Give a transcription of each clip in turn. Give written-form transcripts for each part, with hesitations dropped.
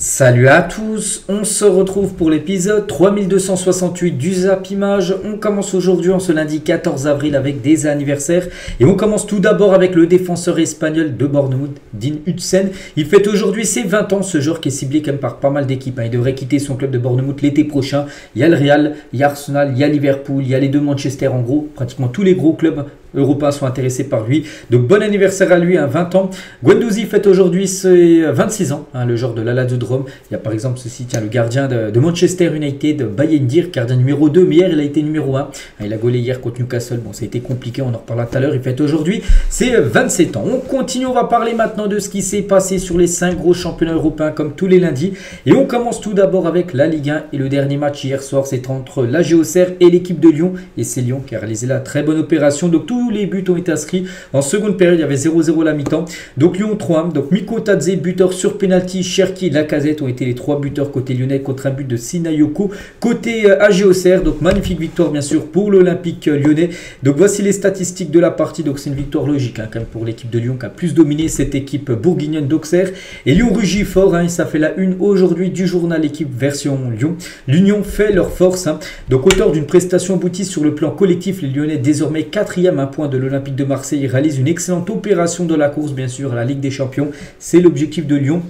Salut à tous, on se retrouve pour l'épisode 3268 du Zap Image. On commence aujourd'hui en ce lundi 14 avril avec des anniversaires. Et on commence tout d'abord avec le défenseur espagnol de Bournemouth, Dean Huijsen. Il fête aujourd'hui ses 20 ans, ce joueur qui est ciblé quand même par pas mal d'équipes. Il devrait quitter son club de Bournemouth l'été prochain. Il y a le Real, il y a Arsenal, il y a Liverpool, il y a les deux Manchester. En gros, pratiquement tous les gros clubs européens sont intéressés par lui. Donc bon anniversaire à lui, 20 ans. Guendouzi fête aujourd'hui ses 26 ans, le joueur de l'Aladodrome. Il y a par exemple ceci, tiens, le gardien de Manchester United, Bayindir, gardien numéro 2, mais hier il a été numéro 1. Il a gaulé hier contre Newcastle, bon ça a été compliqué, on en reparlera tout à l'heure. Il fête aujourd'hui ses 27 ans. On continue, on va parler maintenant de ce qui s'est passé sur les 5 gros championnats européens comme tous les lundis. Et on commence tout d'abord avec la Ligue 1 et le dernier match hier soir, c'est entre l'AG Auxerre et l'équipe de Lyon. Et c'est Lyon qui a réalisé la très bonne opération. Donc tous les buts ont été inscrits. En seconde période, il y avait 0-0 à la mi-temps. Donc Lyon 3, donc Miko Tadze, buteur sur penalty, Cherki, Lacazette ont été les 3 buteurs côté lyonnais contre un but de Sinayoko côté AG Auxerre. Donc magnifique victoire bien sûr pour l'Olympique lyonnais. Donc voici les statistiques de la partie. Donc c'est une victoire logique quand même pour l'équipe de Lyon qui a plus dominé cette équipe bourguignonne d'Auxerre. Et Lyon rugit fort, et ça fait la une aujourd'hui du journal Équipe version Lyon. L'Union fait leur force. Donc auteur d'une prestation aboutie sur le plan collectif, les Lyonnais désormais 4e, un point de l'Olympique de Marseille, réalisent une excellente opération de la course bien sûr à la Ligue des Champions. C'est l'objectif de Lyon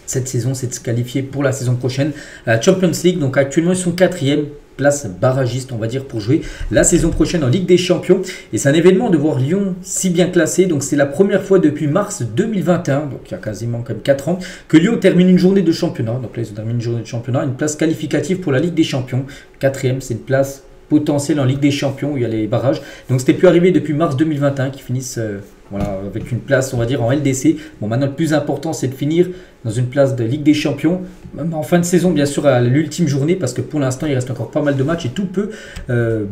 cette saison, c'est de se qualifier pour la saison prochaine à la Champions League. Donc actuellement ils sont 4e, place barragiste on va dire, pour jouer la saison prochaine en Ligue des Champions. Et c'est un événement de voir Lyon si bien classé. Donc c'est la première fois depuis mars 2021, donc il y a quasiment comme 4 ans, que Lyon termine une journée de championnat. Donc là ils ont terminé une journée de championnat, une place qualificative pour la Ligue des Champions. 4e, c'est une place potentielle en Ligue des Champions où il y a les barrages. Donc c'était plus arrivé depuis mars 2021 qui finissent voilà, avec une place on va dire en LDC. Bon, maintenant le plus important c'est de finir dans une place de Ligue des Champions, même en fin de saison bien sûr à l'ultime journée, parce que pour l'instant il reste encore pas mal de matchs et tout peut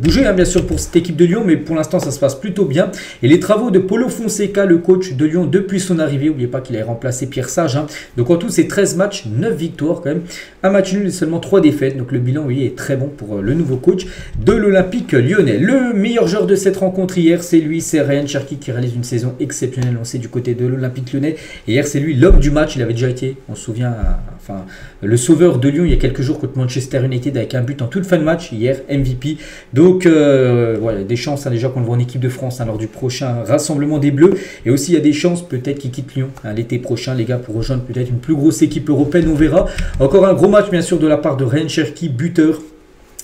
bouger bien sûr pour cette équipe de Lyon, mais pour l'instant ça se passe plutôt bien. Et les travaux de Paulo Fonseca, le coach de Lyon depuis son arrivée, n'oubliez pas qu'il a remplacé Pierre Sage, donc en tout c'est 13 matchs, 9 victoires quand même, un match nul et seulement 3 défaites, donc le bilan oui, est très bon pour le nouveau coach de l'Olympique lyonnais. Le meilleur joueur de cette rencontre hier, c'est lui, c'est Ryan Cherki qui réalise une saison exceptionnelle, on sait, du côté de l'Olympique lyonnais. Et hier c'est lui l'homme du match, il avait déjà été, on se souvient, enfin le sauveur de Lyon il y a quelques jours contre Manchester United avec un but en toute fin de match, hier MVP. Donc voilà, des chances déjà qu'on le voit en équipe de France lors du prochain rassemblement des Bleus. Et aussi il y a des chances peut-être qu'il quitte Lyon l'été prochain les gars, pour rejoindre peut-être une plus grosse équipe européenne, on verra. Encore un gros match bien sûr de la part de Ryan Cherki, buteur.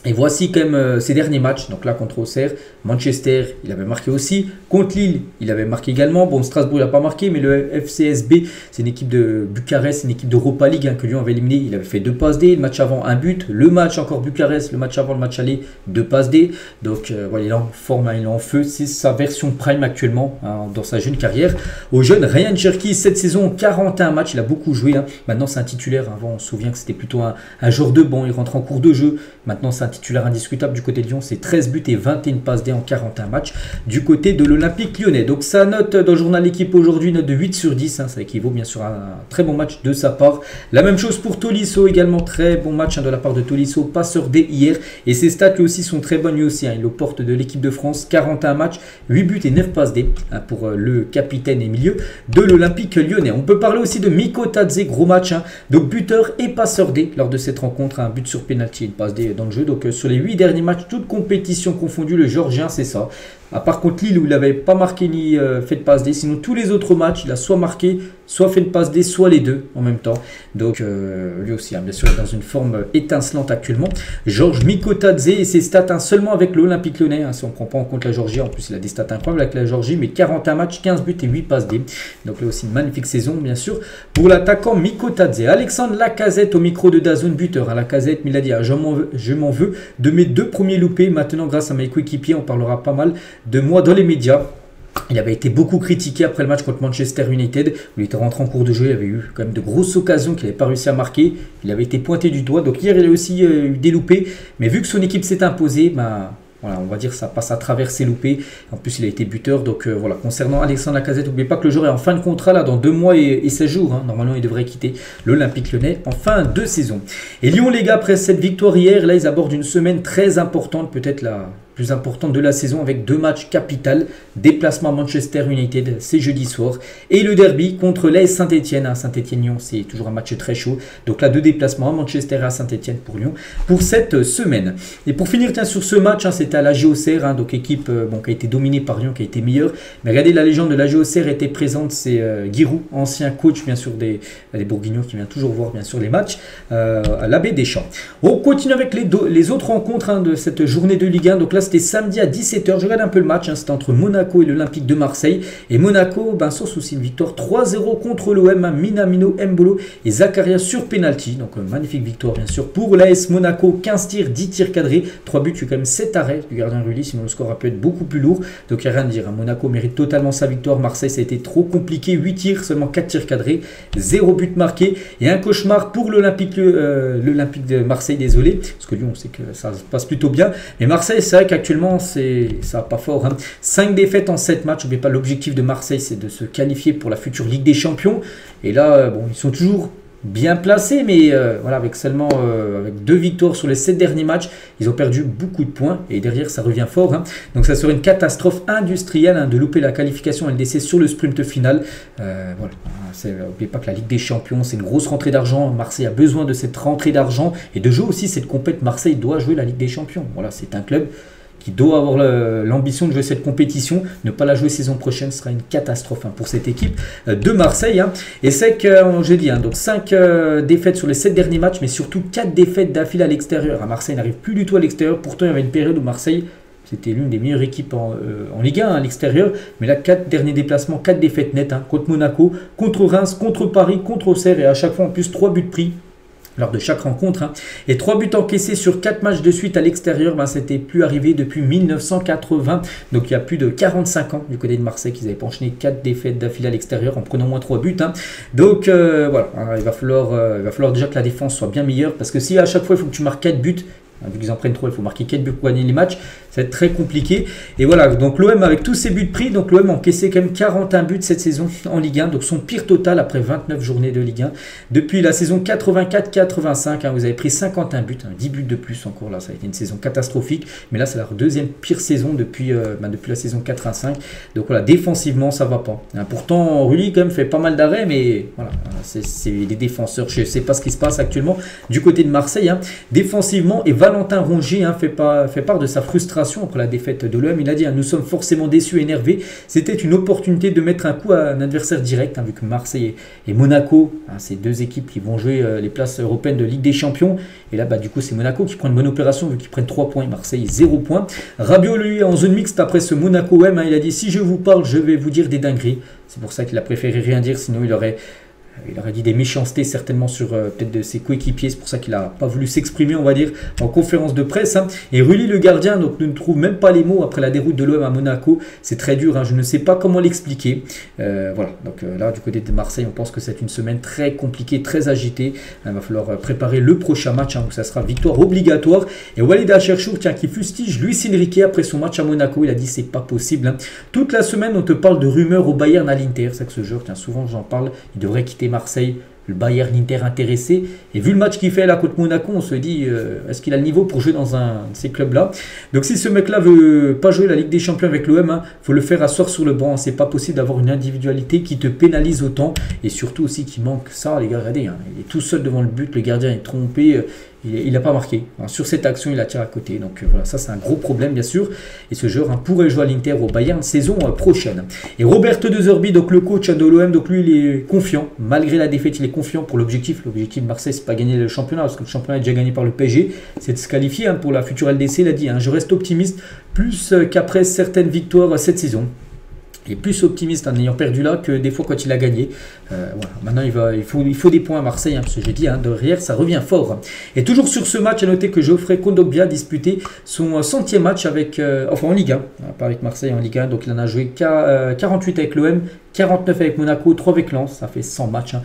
Et voici quand même ses derniers matchs. Donc là contre Auxerre, Manchester, il avait marqué aussi. Contre Lille, il avait marqué également. Bon, Strasbourg, il n'a pas marqué, mais le FCSB, c'est une équipe de Bucarest, une équipe d'Europa League que Lyon avait éliminé. Il avait fait 2 passes D. Le match avant, un but. Le match encore Bucarest, le match avant, le match aller, 2 passes D. Donc voilà, il est en forme, il est en feu. C'est sa version prime actuellement dans sa jeune carrière. Au jeune Ryan Cherki, cette saison, 41 matchs, il a beaucoup joué. Maintenant, c'est un titulaire. Avant, on se souvient que c'était plutôt un joueur de banc. Il rentre en cours de jeu. Maintenant, c'est un titulaire indiscutable du côté de Lyon, c'est 13 buts et 21 passes D en 41 matchs du côté de l'Olympique lyonnais. Donc sa note dans le journal L'équipe aujourd'hui, note de 8 sur 10, ça équivaut bien sûr à un très bon match de sa part. La même chose pour Tolisso également, très bon match de la part de Tolisso, passeur D hier, et ses stats lui aussi sont très bonnes lui aussi, il est aux portes de l'équipe de France, 41 matchs, 8 buts et 9 passes D pour le capitaine et milieu de l'Olympique lyonnais. On peut parler aussi de Miko Tadze, gros match, donc buteur et passeur D lors de cette rencontre, un but sur penalty et une passe D dans le jeu. Donc sur les 8 derniers matchs, toutes compétitions confondues, le Géorgien c'est ça. À part contre Lille où il n'avait pas marqué ni fait de passe D, sinon tous les autres matchs il a soit marqué, soit fait de passe D, soit les deux en même temps. Donc lui aussi bien sûr dans une forme étincelante actuellement. Georges Mikotadze et ses stats seulement avec l'Olympique lyonnais, si on ne prend pas en compte la Géorgie, en plus il a des stats incroyables avec la Géorgie, mais 41 matchs, 15 buts et 8 passes D. Donc là aussi une magnifique saison bien sûr pour l'attaquant Mikotadze. Alexandre Lacazette au micro de DAZN, buteur. Lacazette, il a dit je m'en veux de mes 2 premiers loupés. Maintenant grâce à mes coéquipiers on parlera pas mal de moi dans les médias. Il avait été beaucoup critiqué après le match contre Manchester United où il était rentré en cours de jeu, il avait eu quand même de grosses occasions qu'il n'avait pas réussi à marquer, il avait été pointé du doigt, donc hier il a aussi eu des loupés, mais vu que son équipe s'est imposée, voilà, on va dire que ça passe à travers ses loupés. En plus, il a été buteur. Donc voilà, concernant Alexandre Lacazette, n'oubliez pas que le joueur est en fin de contrat là, dans 2 mois et 16 jours. Normalement, il devrait quitter l'Olympique lyonnais en fin de saison. Et Lyon, les gars, après cette victoire hier, là, ils abordent une semaine très importante, peut-être plus importante de la saison avec 2 matchs capitaux. Déplacement à Manchester United, c'est jeudi soir. Et le derby contre l'AS Saint-Etienne. Saint-Etienne-Lyon, c'est toujours un match très chaud. Donc là, 2 déplacements à Manchester et à Saint-Etienne pour Lyon pour cette semaine. Et pour finir sur ce match, c'était à la Géocère, donc équipe qui a été dominée par Lyon, qui a été meilleure. Mais regardez, la légende de la Géocère était présente, c'est Giroud, ancien coach bien sûr des Bourguignons qui vient toujours voir bien sûr les matchs à l'abbé Deschamps. On continue avec les autres rencontres de cette journée de Ligue 1. Donc là, c'était samedi à 17h. Je regarde un peu le match. C'était entre Monaco et l'Olympique de Marseille. Et Monaco, sans souci, une victoire 3-0 contre l'OM. Minamino, Mbolo et Zakaria sur penalty. Donc magnifique victoire, bien sûr, pour l'AS Monaco. 15 tirs, 10 tirs cadrés. 3 buts, il y a quand même 7 arrêts du gardien Rulli. Sinon, le score a pu être beaucoup plus lourd. Donc il n'y a rien à dire. Monaco mérite totalement sa victoire. Marseille, ça a été trop compliqué. 8 tirs, seulement 4 tirs cadrés. 0 but marqué. Et un cauchemar pour l'Olympique de Marseille, désolé. Parce que Lyon, on sait que ça se passe plutôt bien. Mais Marseille, c'est vrai qu'actuellement, ça va pas fort. 5 défaites en 7 matchs. N'oubliez pas, l'objectif de Marseille, c'est de se qualifier pour la future Ligue des Champions. Et là, ils sont toujours bien placés, mais voilà, avec seulement avec 2 victoires sur les 7 derniers matchs, ils ont perdu beaucoup de points. Et derrière, ça revient fort. Donc ça serait une catastrophe industrielle de louper la qualification LDC sur le sprint final. Voilà. N'oubliez pas que la Ligue des Champions, c'est une grosse rentrée d'argent. Marseille a besoin de cette rentrée d'argent et de jouer aussi cette compétition. Marseille doit jouer la Ligue des Champions. Voilà, c'est un club qui doit avoir l'ambition de jouer cette compétition. Ne pas la jouer saison prochaine sera une catastrophe pour cette équipe de Marseille. Et c'est que, j'ai dit, donc 5 défaites sur les 7 derniers matchs, mais surtout 4 défaites d'affilée à l'extérieur. Marseille n'arrive plus du tout à l'extérieur. Pourtant, il y avait une période où Marseille, c'était l'une des meilleures équipes en Ligue 1 à l'extérieur. Mais là, 4 derniers déplacements, 4 défaites nettes contre Monaco, contre Reims, contre Paris, contre Auxerre. Et à chaque fois, en plus, 3 buts pris lors de chaque rencontre. Et 3 buts encaissés sur 4 matchs de suite à l'extérieur, c'était plus arrivé depuis 1980. Donc il y a plus de 45 ans du côté de Marseille qu'ils avaient pas enchaîné 4 défaites d'affilée à l'extérieur en prenant moins 3 buts. Donc voilà, il va falloir déjà que la défense soit bien meilleure. Parce que si à chaque fois il faut que tu marques 4 buts, vu qu'ils en prennent 3, il faut marquer 4 buts pour gagner les matchs. Ça va être très compliqué. Et voilà, donc l'OM avec tous ses buts pris, donc l'OM a encaissé quand même 41 buts cette saison en Ligue 1. Donc son pire total après 29 journées de Ligue 1. Depuis la saison 84-85, vous avez pris 51 buts, 10 buts de plus encore là. Ça a été une saison catastrophique. Mais là, c'est leur deuxième pire saison depuis la saison 85. Donc voilà, défensivement, ça va pas. Pourtant, Rulli quand même fait pas mal d'arrêts, mais voilà, c'est des défenseurs. Je ne sais pas ce qui se passe actuellement du côté de Marseille. Défensivement, et Valentin Rongier fait part de sa frustration après la défaite de l'OM. Il a dit nous sommes forcément déçus et énervés. C'était une opportunité de mettre un coup à un adversaire direct, vu que Marseille et Monaco, ces 2 équipes qui vont jouer les places européennes de Ligue des Champions. Et là, du coup, c'est Monaco qui prend une bonne opération vu qu'ils prennent 3 points. Marseille, 0 points. Rabiot, lui, en zone mixte après ce Monaco-OM, il a dit si je vous parle, je vais vous dire des dingueries. C'est pour ça qu'il a préféré rien dire, sinon il aurait dit des méchancetés certainement sur peut-être de ses coéquipiers. C'est pour ça qu'il n'a pas voulu s'exprimer, on va dire, en conférence de presse. Et Rulli, le gardien, donc ne trouve même pas les mots après la déroute de l'OM à Monaco. C'est très dur, je ne sais pas comment l'expliquer. Voilà, donc là, du côté de Marseille, on pense que c'est une semaine très compliquée, très agitée. Il va falloir préparer le prochain match, où ça sera victoire obligatoire. Et Walid Acharchour, qui fustige Luis Enrique après son match à Monaco. Il a dit c'est pas possible. Toute la semaine, on te parle de rumeurs au Bayern, à l'Inter. C'est que ce joueur, souvent j'en parle, il devrait quitter Marseille. Le Bayern, l'Inter intéressé. Et vu le match qu'il fait là contre Monaco, on se dit est-ce qu'il a le niveau pour jouer dans un de ces clubs-là? Donc si ce mec-là veut pas jouer la Ligue des Champions avec l'OM, faut le faire asseoir sur le banc. C'est pas possible d'avoir une individualité qui te pénalise autant. Et surtout aussi qu'il manque ça, les gars, regardez. Il est tout seul devant le but, le gardien est trompé. Il n'a pas marqué. Sur cette action, il la tire à côté. Donc voilà, ça c'est un gros problème bien sûr. Et ce joueur pourrait jouer à l'Inter au Bayern saison prochaine. Et Roberto De Zerbi, donc le coach de l'OM, donc lui il est confiant. Malgré la défaite, il est confiant pour l'objectif. L'objectif de Marseille, c'est pas gagner le championnat, parce que le championnat est déjà gagné par le PSG. C'est de se qualifier pour la future LDC, il a dit. Je reste optimiste plus qu'après certaines victoires cette saison. Il est plus optimiste en ayant perdu là que des fois quand il a gagné. Voilà. Maintenant, il faut des points à Marseille, parce que j'ai dit, derrière, ça revient fort. Et toujours sur ce match, à noter que Geoffrey Kondogbia a disputé son 100e match en Ligue 1, pas avec Marseille en Ligue 1. Donc il en a joué 48 avec l'OM, 49 avec Monaco, 3 avec Lens, ça fait 100 matchs.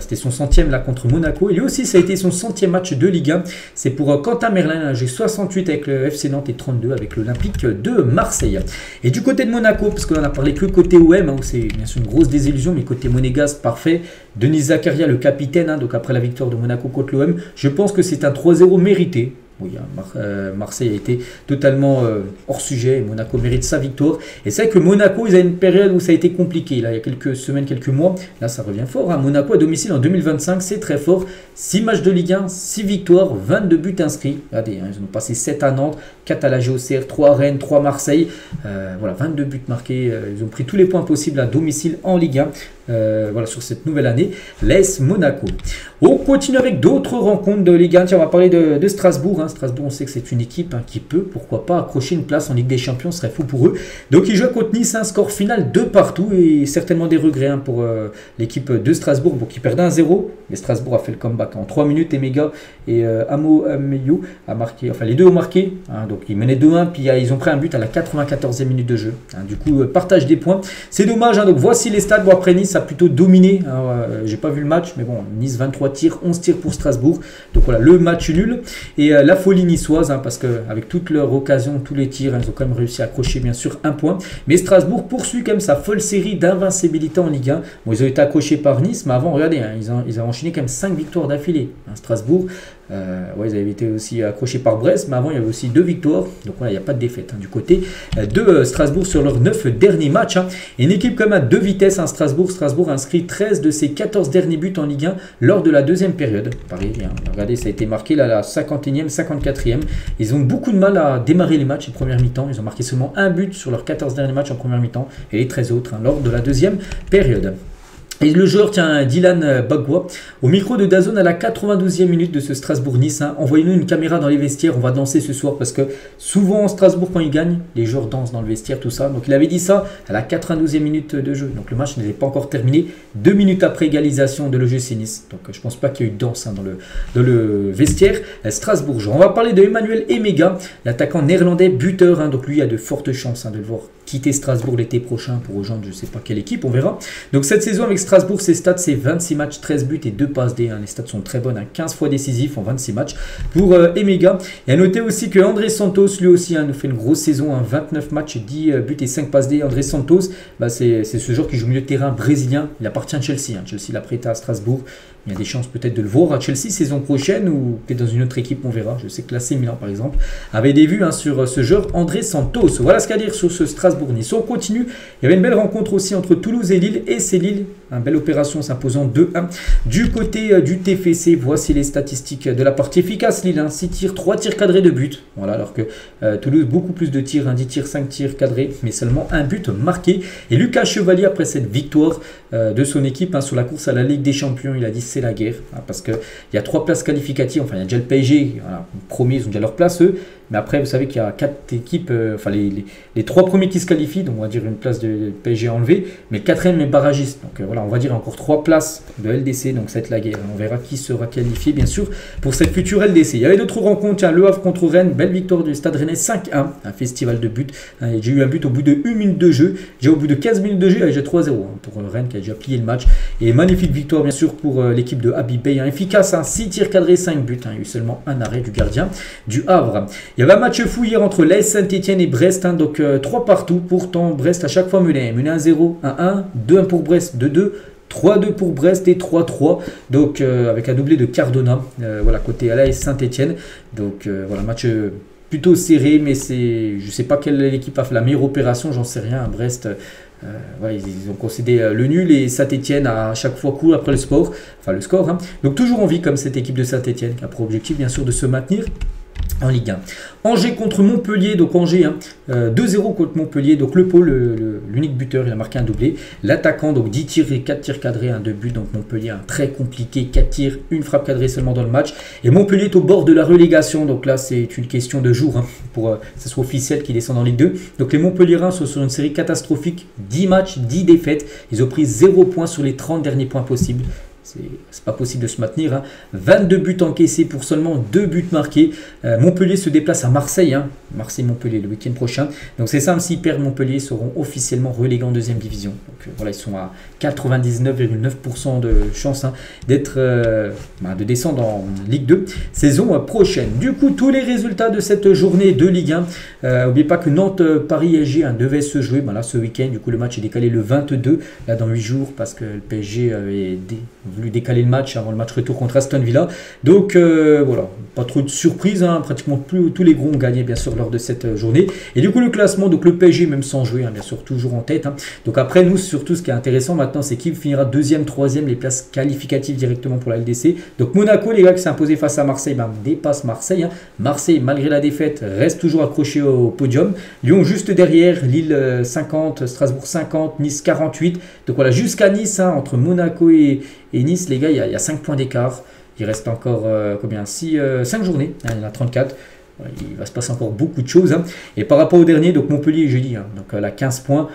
C'était son 100e là contre Monaco. Et lui aussi, ça a été son 100e match de Ligue 1. C'est pour Quentin Merlin, j'ai 68 avec le FC Nantes et 32 avec l'Olympique de Marseille. Et du côté de Monaco, parce qu'on a parlé que côté OM, où c'est bien sûr une grosse désillusion, mais côté monégasque, parfait. Denis Zakaria, le capitaine, donc après la victoire de Monaco contre l'OM, je pense que c'est un 3-0 mérité. Oui, Marseille a été totalement hors sujet. Monaco mérite sa victoire. Et c'est vrai que Monaco, ils ont une période où ça a été compliqué. Là, il y a quelques semaines, quelques mois. Là, ça revient fort. Hein. Monaco à domicile en 2025, c'est très fort. 6 matchs de Ligue 1, 6 victoires, 22 buts inscrits. Regardez, hein, ils ont passé 7 à Nantes, 4 à la GOCR, 3 à Rennes, 3 à Marseille. Voilà, 22 buts marqués. Ils ont pris tous les points possibles à domicile en Ligue 1. Voilà, sur cette nouvelle année, l'AS Monaco. On continue avec d'autres rencontres de Ligue 1. Tiens, on va parler de Strasbourg. Hein. Strasbourg, on sait que c'est une équipe qui peut, pourquoi pas, accrocher une place en Ligue des Champions. Ce serait fou pour eux. Donc, ils jouent contre Nice, un score final de partout et certainement des regrets hein, pour l'équipe de Strasbourg. Donc, ils perdent 1-0. Mais Strasbourg a fait le comeback en 3 minutes. Emega et Amo Ameyo a marqué. Enfin, les deux ont marqué. Hein. Donc, ils menaient 2-1. Puis, ils ont pris un but à la 94e minute de jeu. Hein. Du coup, partage des points. C'est dommage. Hein. Donc, voici les stats. Bon, après Nice a plutôt dominé. J'ai pas vu le match, mais bon, Nice 23 tirs, 11 tirs pour Strasbourg. Donc voilà, le match nul. Et la folie niçoise, hein, parce qu'avec toutes leurs occasions, tous les tirs, hein, ils ont quand même réussi à accrocher bien sûr un point. Mais Strasbourg poursuit quand même sa folle série d'invincibilité en Ligue 1. Bon, ils ont été accrochés par Nice, mais avant, regardez, hein, ils ont enchaîné quand même 5 victoires d'affilée. Hein, Strasbourg. Ouais, ils avaient été aussi accrochés par Brest, mais avant il y avait aussi 2 victoires, donc voilà, il n'y a pas de défaite hein, du côté de Strasbourg sur leurs 9 derniers matchs. Hein. Et une équipe comme à 2 vitesses, hein, Strasbourg a inscrit 13 de ses 14 derniers buts en Ligue 1 lors de la deuxième période. Pareil, hein, regardez, ça a été marqué là, à la 51e, 54e. Ils ont beaucoup de mal à démarrer les matchs en première mi-temps, ils ont marqué seulement un but sur leurs 14 derniers matchs en première mi-temps et les 13 autres hein, lors de la deuxième période. Et le joueur, tiens, Dylan Bagua, au micro de DAZN à la 92e minute de ce Strasbourg-Nice. Hein, envoyez-nous une caméra dans les vestiaires, on va danser ce soir parce que souvent Strasbourg, quand ils gagnent, les joueurs dansent dans le vestiaire, tout ça. Donc il avait dit ça à la 92e minute de jeu. Donc le match n'était pas encore terminé. 2 minutes après égalisation de l'OGC Nice. Donc je ne pense pas qu'il y ait eu de danse hein, dans le vestiaire strasbourgeois. On va parler de Emmanuel Emega, l'attaquant néerlandais buteur. Hein, donc lui a de fortes chances hein, de le voir quitter Strasbourg l'été prochain pour rejoindre je ne sais pas quelle équipe, on verra. Donc cette saison avec Strasbourg, ses stats c'est 26 matchs, 13 buts et 2 passes D. Hein. Les stats sont très bonnes, hein. 15 fois décisif en 26 matchs pour Emega. Et à noter aussi que André Santos, lui aussi, hein, nous fait une grosse saison, hein. 29 matchs, 10 buts et 5 passes D. André Santos, bah, c'est ce joueur qui joue milieu de terrain brésilien. Il appartient à Chelsea. Hein. Chelsea l'a prêté à Strasbourg. Il y a des chances peut-être de le voir à Chelsea saison prochaine ou peut-être dans une autre équipe, on verra. Je sais que l'AC Milan, par exemple, avait des vues hein, sur ce joueur André Santos. Voilà ce qu'à dire sur ce Strasbourg-Nice. On continue. Il y avait une belle rencontre aussi entre Toulouse et Lille. Et c'est Lille. Une belle opération s'imposant 2-1. Du côté du TFC, voici les statistiques de la partie efficace. Lille, hein, 6 tirs, 3 tirs cadrés de but. Voilà, alors que Toulouse, beaucoup plus de tirs, hein, 10 tirs, 5 tirs cadrés, mais seulement un but marqué. Et Lucas Chevalier, après cette victoire de son équipe hein, sur la course à la Ligue des Champions, il a dit c'est la guerre. Hein, parce qu'il y a 3 places qualificatives. Enfin, il y a déjà le PSG, voilà, premier, ils ont déjà leur place, eux. Mais après, vous savez qu'il y a 4 équipes, enfin les 3 premiers qui se qualifient, donc on va dire une place de PSG enlevée, mais le 4e est barragiste. Donc voilà, on va dire encore 3 places de LDC, donc ça va être la guerre. On verra qui sera qualifié, bien sûr, pour cette future LDC. Il y avait d'autres rencontres, tiens, Le Havre contre Rennes, belle victoire du Stade Rennais 5-1, un festival de buts. J'ai eu un but au bout de 1 minute de jeu, j'ai au bout de 15 minutes de jeu, j'ai 3-0 hein, pour Rennes qui a déjà plié le match. Et magnifique victoire, bien sûr, pour l'équipe de Habib Bey, hein, efficace, hein, 6 tirs cadrés, 5 buts. Hein, il y a eu seulement un arrêt du gardien du Havre. Il y avait un match fou hier entre l'AS Saint-Etienne et Brest, hein, donc 3 partout. Pourtant, Brest à chaque fois mené 1-0, 1-1, 2-1 pour Brest, 2-2. 3-2 pour Brest et 3-3, donc avec un doublé de Cardona, voilà, côté l'AS Saint-Etienne. Donc voilà, match plutôt serré, mais je ne sais pas quelle équipe a fait la meilleure opération, j'en sais rien. Brest, voilà, ils ont concédé le nul et Saint-Etienne à chaque fois court après le score. Hein. Donc toujours en vie comme cette équipe de Saint-Etienne qui a pour objectif bien sûr de se maintenir en Ligue 1. Angers contre Montpellier, donc Angers, hein, 2-0 contre Montpellier, donc le pôle, l'unique buteur, il a marqué un doublé. L'attaquant, donc 10 tirs et 4 tirs cadrés, 2 buts, donc Montpellier, hein, très compliqué, 4 tirs, une frappe cadrée seulement dans le match. Et Montpellier est au bord de la relégation, donc là c'est une question de jour, hein, pour que ce soit officiel qu'ils descendent en Ligue 2. Donc les Montpelliérains sont sur une série catastrophique, 10 matchs, 10 défaites, ils ont pris 0 points sur les 30 derniers points possibles. C'est pas possible de se maintenir. Hein. 22 buts encaissés pour seulement 2 buts marqués. Montpellier se déplace à Marseille. Hein. Marseille-Montpellier le week-end prochain. Donc c'est simple, s'ils perdent Montpellier, ils seront officiellement relégués en 2e division. Donc voilà, ils sont à 99,9% de chance hein, de descendre en Ligue 2 saison prochaine. Du coup, tous les résultats de cette journée de Ligue 1. N'oubliez pas que Nantes-Paris-SG hein, devait se jouer là, ce week-end. Du coup, le match est décalé le 22, là dans 8 jours, parce que le PSG avait voulu voulu décaler le match avant le match retour contre Aston Villa. Donc voilà, pas trop de surprise, hein, pratiquement tous les gros ont gagné bien sûr lors de cette journée. Et du coup le classement, donc le PSG même sans jouer, hein, bien sûr toujours en tête. Hein. Donc après nous surtout ce qui est intéressant maintenant c'est qui finira deuxième, troisième, les places qualificatives directement pour la LDC. Donc Monaco les gars qui s'est imposé face à Marseille, ben, dépasse Marseille. Hein. Marseille malgré la défaite reste toujours accroché au podium. Lyon juste derrière, Lille 50, Strasbourg 50, Nice 48. Donc voilà jusqu'à Nice, hein, entre Monaco et Nice les gars il y a 5 points d'écart. Il reste encore combien 5 journées, hein, il y en a 34. Il va se passer encore beaucoup de choses. Hein. Et par rapport au dernier, donc Montpellier, j'ai dit, hein, donc elle a 15 points.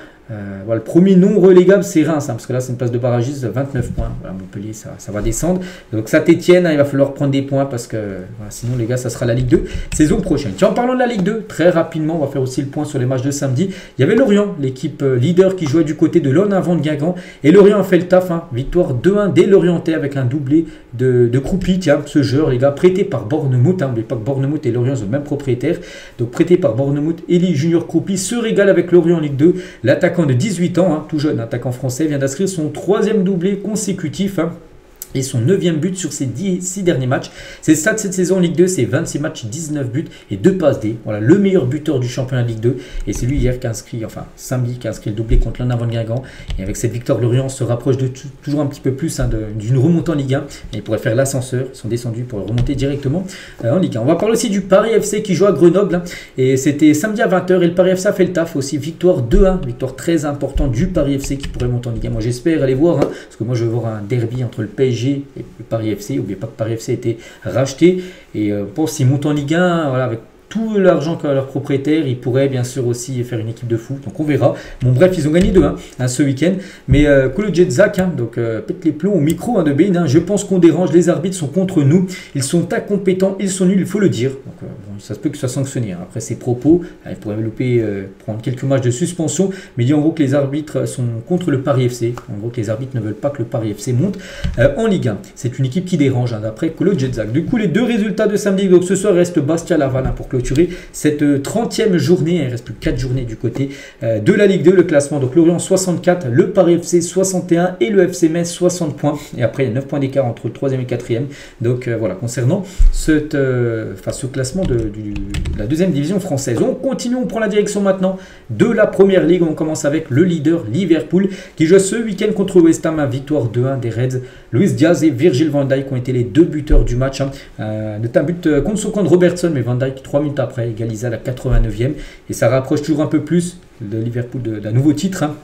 Voilà, le premier non relégable, c'est Reims, hein, parce que là, c'est une place de barragiste de 29 points. Voilà, Montpellier, ça va descendre. Donc, Saint-Etienne, hein, il va falloir prendre des points parce que voilà, sinon, les gars, ça sera la Ligue 2 saison prochaine. Tiens, en parlant de la Ligue 2, très rapidement, on va faire aussi le point sur les matchs de samedi. Il y avait Lorient, l'équipe leader qui jouait du côté de l'On avant de Guingamp. Et Lorient a fait le taf, hein, victoire 2-1 des Lorientais avec un doublé de Croupi. Tiens, ce joueur, les gars, prêté par Bournemouth. N'oubliez pas que Bournemouth et Lorient sont le même propriétaire. Donc, prêté par Bournemouth, Elie Junior Croupi se régale avec Lorient en Ligue 2. L'attaquant de 18 ans, hein, tout jeune attaquant français, vient d'inscrire son 3e doublé consécutif. Hein. Et son 9e but sur ses 6 derniers matchs. Ses stats cette saison en Ligue 2, c'est 26 matchs, 19 buts et 2 passes D. Voilà, le meilleur buteur du championnat de Ligue 2. Et c'est lui hier qui a inscrit, enfin samedi, qui a inscrit le doublé contre l'un avant de Guingamp. Et avec cette victoire, Lorient se rapproche toujours un petit peu plus, hein, d'une remontée en Ligue 1. Et ils pourraient faire l'ascenseur. Ils sont descendus pour remonter directement en Ligue 1. On va parler aussi du Paris FC qui joue à Grenoble. Hein, et c'était samedi à 20h. Et le Paris FC a fait le taf aussi. Victoire 2-1. Victoire très importante du Paris FC qui pourrait monter en Ligue 1. Moi j'espère aller voir. Hein, parce que moi je veux voir un derby entre le PSG et le Paris FC. N'oubliez pas que Paris FC a été racheté et pour s'ils montent en Ligue 1, voilà, avec tout l'argent qu'a leur propriétaire, ils pourraient bien sûr aussi faire une équipe de foot. Donc on verra. Bon bref, ils ont gagné 2-1 hein, ce week-end. Mais Kolo Jedzak, hein, donc pète les plombs au micro hein, de Bein. Hein, je pense qu'on dérange. Les arbitres sont contre nous. Ils sont incompétents. Ils sont nuls. Il faut le dire. Donc bon, ça se peut que ce soit sanctionné. Hein. Après ses propos, il pourrait prendre quelques matchs de suspension. Mais il dit en gros que les arbitres sont contre le Paris FC. En gros que les arbitres ne veulent pas que le Paris FC monte en Ligue 1. C'est une équipe qui dérange hein, d'après Kolo Jedzak. Du coup, les deux résultats de samedi. Donc ce soir reste Bastia-Laval hein, pour clôturer cette 30e journée. Il ne reste plus que 4 journées du côté de la Ligue 2. Le classement, donc Lorient 64, le Paris FC 61 et le FC Metz 60 points. Et après, il y a 9 points d'écart entre le 3e et 4e. Donc voilà, concernant ce classement de la 2e division française. On continue, on prend la direction maintenant de la Première Ligue. On commence avec le leader Liverpool qui joue ce week-end contre West Ham. Victoire 2-1 des Reds. Luis Diaz et Virgil van Dijk ont été les deux buteurs du match. Hein. Un but contre son compte Robertson, mais Van Dijk 3 minutes après égalisé à la 89e. Et ça rapproche toujours un peu plus de Liverpool d'un nouveau titre. Hein,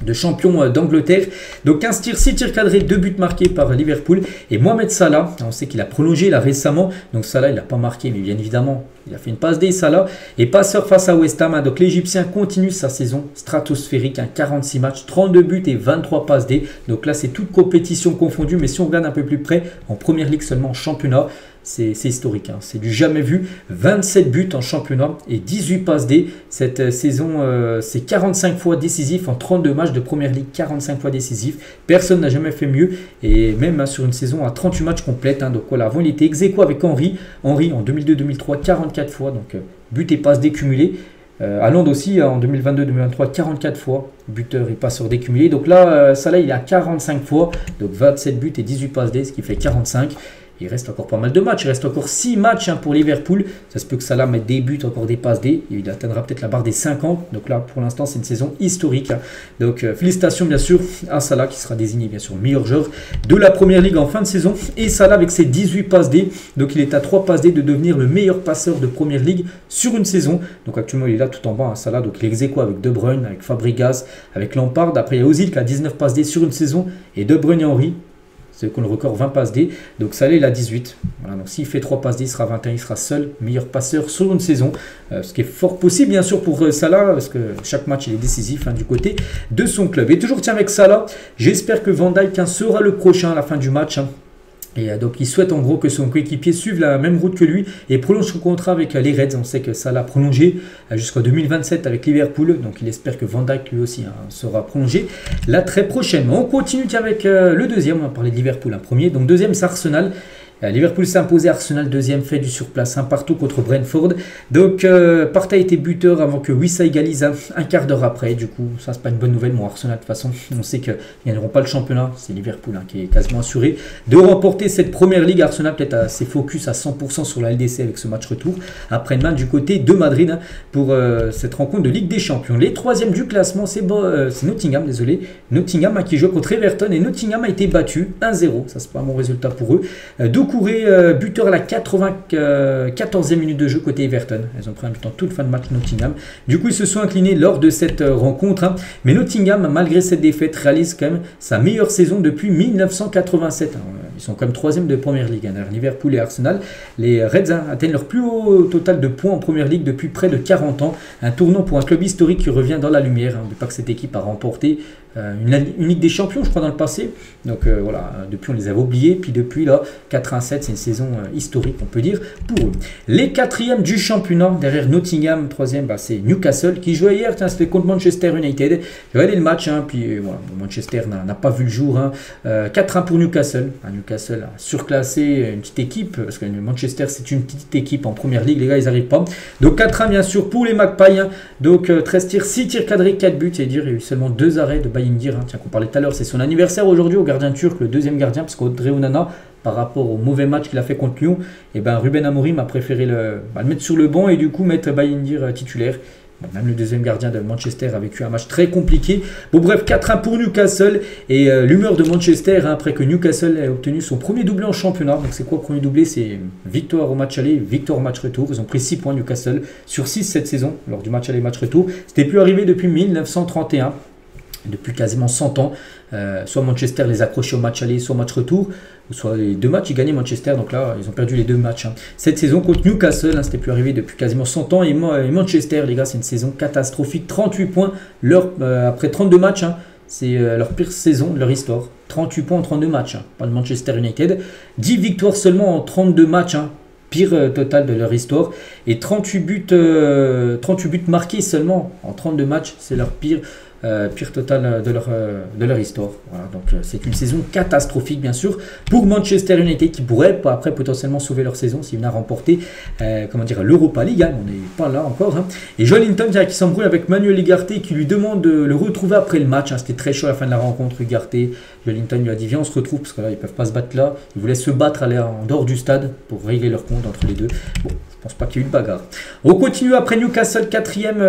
de champion d'Angleterre. Donc 15 tirs, 6 tirs cadrés, 2 buts marqués par Liverpool. Et Mohamed Salah, on sait qu'il a prolongé là récemment. Donc Salah, il n'a pas marqué, mais bien évidemment, il a fait une passe D, Salah. Et passeur face à West Ham. Hein, donc l'Égyptien continue sa saison stratosphérique. Hein, 46 matchs, 32 buts et 23 passes D. Donc là, c'est toute compétition confondue. Mais si on regarde un peu plus près, en Première Ligue seulement, en championnat, c'est historique, hein. C'est du jamais vu. 27 buts en championnat et 18 passes D. Cette saison, c'est 45 fois décisif en 32 matchs de Première Ligue, 45 fois décisif. Personne n'a jamais fait mieux. Et même hein, sur une saison à 38 matchs complètes. Hein, donc voilà, avant il était ex-aequo avec Henry. Henry en 2002-2003, 44 fois. Donc but et passes décumulés. Haaland aussi en 2022-2023, 44 fois, buteur et passeur décumulé. Donc là, Salah il est à 45 fois. Donc 27 buts et 18 passes D, ce qui fait 45. Il reste encore pas mal de matchs. Il reste encore 6 matchs hein, pour Liverpool. Ça se peut que Salah mette des buts, encore des passes D. Il atteindra peut-être la barre des 50. Donc là, pour l'instant, c'est une saison historique. Hein. Donc félicitations bien sûr à Salah qui sera désigné bien sûr meilleur joueur de la Première Ligue en fin de saison. Et Salah avec ses 18 passes D. Donc il est à 3 passes D de devenir le meilleur passeur de Première Ligue sur une saison. Donc actuellement, il est là tout en bas. Hein, Salah, donc il est ex-aequo avec De Bruyne, avec Fabregas, avec Lampard. Après, il y a Ozil qui a 19 passes D sur une saison. Et De Bruyne et Henry. C'est le record 20 passes D. Donc Salah il a 18. Voilà, donc s'il fait 3 passes D, il sera 21. Il sera seul meilleur passeur sur une saison. Ce qui est fort possible bien sûr pour Salah. Parce que chaque match il est décisif hein, du côté de son club. Et toujours tiens avec Salah. J'espère que Van Dijk hein, sera le prochain à la fin du match. Hein. Et donc il souhaite en gros que son coéquipier suive la même route que lui et prolonge son contrat avec les Reds. On sait que Salah a prolongé jusqu'en 2027 avec Liverpool. Donc il espère que Van Dijk lui aussi hein, sera prolongé là très prochainement. On continue avec le deuxième. On va parler de Liverpool un premier. Donc deuxième c'est Arsenal. Liverpool s'est imposé, Arsenal deuxième, fait du surplace, un partout contre Brentford. Donc Partey était buteur avant que Wissa égalise un quart d'heure après. Du coup, ça c'est pas une bonne nouvelle. Bon, Arsenal de toute façon, on sait qu'ils ne gagneront pas le championnat. C'est Liverpool qui est quasiment assuré de remporter cette première ligue. Arsenal peut-être assez focus à 100% sur la LDC avec ce match retour. Après-demain du côté de Madrid pour cette rencontre de Ligue des Champions. Les troisièmes du classement, c'est Nottingham, désolé. Nottingham qui joue contre Everton et Nottingham a été battu 1-0. Ça c'est pas un bon résultat pour eux. Doucouré, buteur à la 94e minute de jeu côté Everton. Ils ont pris un but en toute fin de match Nottingham. Du coup, ils se sont inclinés lors de cette rencontre. Mais Nottingham, malgré cette défaite, réalise quand même sa meilleure saison depuis 1987. Ils sont quand même troisième de Première Ligue. Derrière Liverpool et Arsenal. Les Reds atteignent leur plus haut total de points en Première Ligue depuis près de 40 ans. Un tournant pour un club historique qui revient dans la lumière. N'oubliez pas que cette équipe a remporté une Ligue des Champions, je crois, dans le passé. Donc voilà, depuis on les avait oubliés. Puis depuis là, 87, c'est une saison historique, on peut dire, pour eux. Les quatrièmes du championnat, derrière Nottingham, troisième, c'est Newcastle qui jouait hier. C'était contre Manchester United. J'ai regardé le match, puis voilà, Manchester n'a pas vu le jour. 4-1 pour Newcastle. Newcastle a surclassé une petite équipe, parce que Manchester c'est une petite équipe en Première Ligue, les gars ils n'arrivent pas. Donc 4-1 bien sûr pour les Magpies. Donc 13 tirs, 6 tirs cadrés, 4 buts. C'est dire il y a eu seulement 2 arrêts de Bayindir, tiens, qu'on parlait tout à l'heure, c'est son anniversaire aujourd'hui au gardien turc, le deuxième gardien, parce qu'Audrey Onana, par rapport au mauvais match qu'il a fait contre Lyon, Ruben Amorim a préféré le mettre sur le banc et du coup mettre Bayindir titulaire. Même le deuxième gardien de Manchester a vécu un match très compliqué. Bon bref, 4-1 pour Newcastle. Et l'humeur de Manchester, après que Newcastle ait obtenu son premier doublé en championnat. Donc c'est quoi le premier doublé? C'est victoire au match aller, victoire au match retour. Ils ont pris 6 points Newcastle sur 6 cette saison, lors du match aller, match retour. C'était plus arrivé depuis 1931. Depuis quasiment 100 ans, soit Manchester les accrochait au match aller, soit au match retour, ou soit les 2 matchs, ils gagnaient Manchester, donc là, ils ont perdu les 2 matchs. Cette saison contre Newcastle, c'était plus arrivé depuis quasiment 100 ans, et Manchester, les gars, c'est une saison catastrophique, 38 points après 32 matchs, c'est leur pire saison de leur histoire, 38 points en 32 matchs, pas de Manchester United, 10 victoires seulement en 32 matchs, pire total de leur histoire, et 38 buts marqués seulement en 32 matchs, c'est leur pire total de leur histoire. Voilà, donc c'est une saison catastrophique bien sûr pour Manchester United qui pourrait après potentiellement sauver leur saison s'ils venaient à remporter l'Europa League. On n'est pas là encore. Et Joelinton qui s'embrouille avec Manuel Ugarte qui lui demande de le retrouver après le match. C'était très chaud à la fin de la rencontre. Ugarte, Joelinton lui a dit viens on se retrouve parce que là ils peuvent pas se battre là. Ils voulaient se battre aller en dehors du stade pour régler leur compte entre les deux. Bon, je pense pas qu'il y ait eu de bagarre. On continue après Newcastle, quatrième,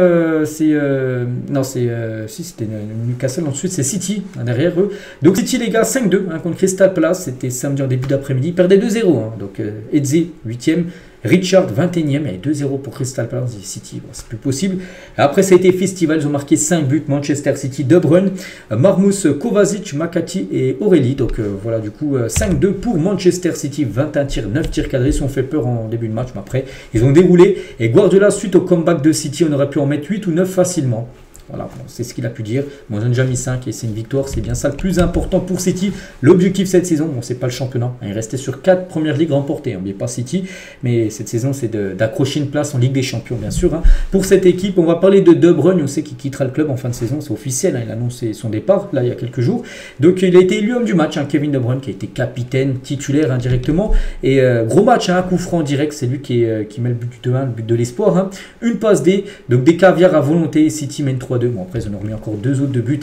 c'était Newcastle, ensuite c'est City, derrière eux. Donc City les gars, 5-2 contre Crystal Palace, c'était samedi en début d'après-midi, ils perdaient 2-0. Donc Eze, 8e, Richard, 21e, et 2-0 pour Crystal Palace et City, c'est plus possible. Après ça a été festival, ils ont marqué 5 buts, Manchester City, De Bruyne, Marmoush, Kovacic, Makati et Aurélie. Donc voilà, du coup 5-2 pour Manchester City, 21 tirs, 9 tirs cadrés, ils ont fait peur en début de match, mais après ils ont déroulé. Et Guardiola, suite au comeback de City, on aurait pu en mettre 8 ou 9 facilement. Voilà, bon, c'est ce qu'il a pu dire. Bon, ils ont déjà mis 5 et c'est une victoire, c'est bien ça le plus important pour City. L'objectif cette saison, bon, c'est pas le championnat. Il restait sur 4 premières ligues remportées. N'oubliez pas City, mais cette saison, c'est d'accrocher une place en Ligue des Champions, bien sûr. Pour cette équipe, on va parler de De Bruyne. On sait qu'il quittera le club en fin de saison, c'est officiel. Il a annoncé son départ, là, il y a quelques jours. Donc, il a été élu homme du match, Kevin De Bruyne, qui a été capitaine, titulaire indirectement. Et gros match, un coup franc direct, c'est lui qui met le but du 2-1, le but de l'espoir. Une passe D, donc des caviars à volonté. City mène 3-2. Bon, après, ils en ont remis encore 2 autres de buts.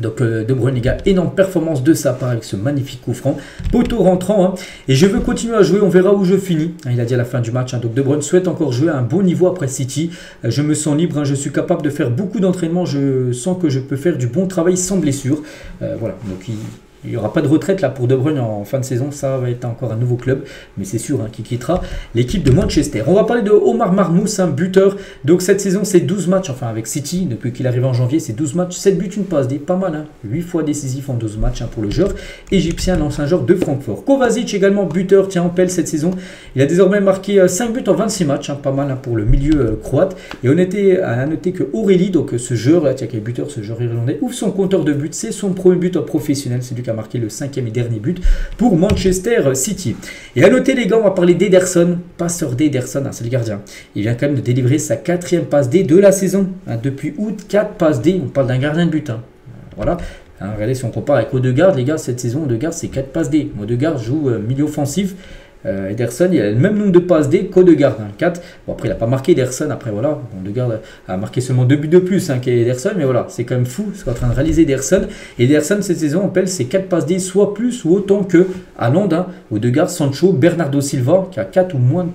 Donc De Bruyne, les gars, énorme performance de sa part avec ce magnifique coup franc. Poteau rentrant. Et je veux continuer à jouer, on verra où je finis. Il a dit à la fin du match. Donc De Bruyne souhaite encore jouer à un bon niveau après City. Je me sens libre, je suis capable de faire beaucoup d'entraînement. Je sens que je peux faire du bon travail sans blessure. Voilà, donc il n'y aura pas de retraite là pour De Bruyne en fin de saison, ça va être encore un nouveau club, mais c'est sûr qu'il quittera l'équipe de Manchester. On va parler de Omar Marmoush, un buteur. Donc cette saison c'est 12 matchs, enfin avec City, depuis qu'il arrive en janvier, c'est 12 matchs, 7 buts, une passe, pas mal, 8 fois décisif en 12 matchs pour le joueur égyptien, l'ancien joueur de Francfort. Kovacic également buteur, tiens en pelle cette saison, il a désormais marqué 5 buts en 26 matchs, pas mal pour le milieu croate. Et on était à noter que Aurélie, donc ce joueur là, qui est buteur, ce joueur irlandais, ouvre son compteur de buts, c'est son premier but professionnel, c'est lui qui a marqué le 5e et dernier but pour Manchester City. Et à noter les gars, on va parler d'Ederson, passeur d'Ederson, c'est le gardien. Il vient quand même de délivrer sa 4e passe D de la saison. Depuis août, 4 passes D, on parle d'un gardien de but. Voilà. Hein, regardez, si on compare avec Odegaard, les gars, cette saison, Odegaard, c'est 4 passes D. Odegaard joue milieu offensif. Ederson, il a le même nombre de passes D qu'Odegaard, hein, 4. Bon, après, il n'a pas marqué Ederson. Après, voilà, Odegaard a marqué seulement 2 buts de plus hein, qu'Ederson. Mais voilà, c'est quand même fou ce qu'est en train de réaliser Ederson. Et Ederson, cette saison, on appelle ses 4 passes D, soit plus ou autant que Haaland, hein, Odegaard, Sancho, Bernardo Silva, qui a 4 ou moins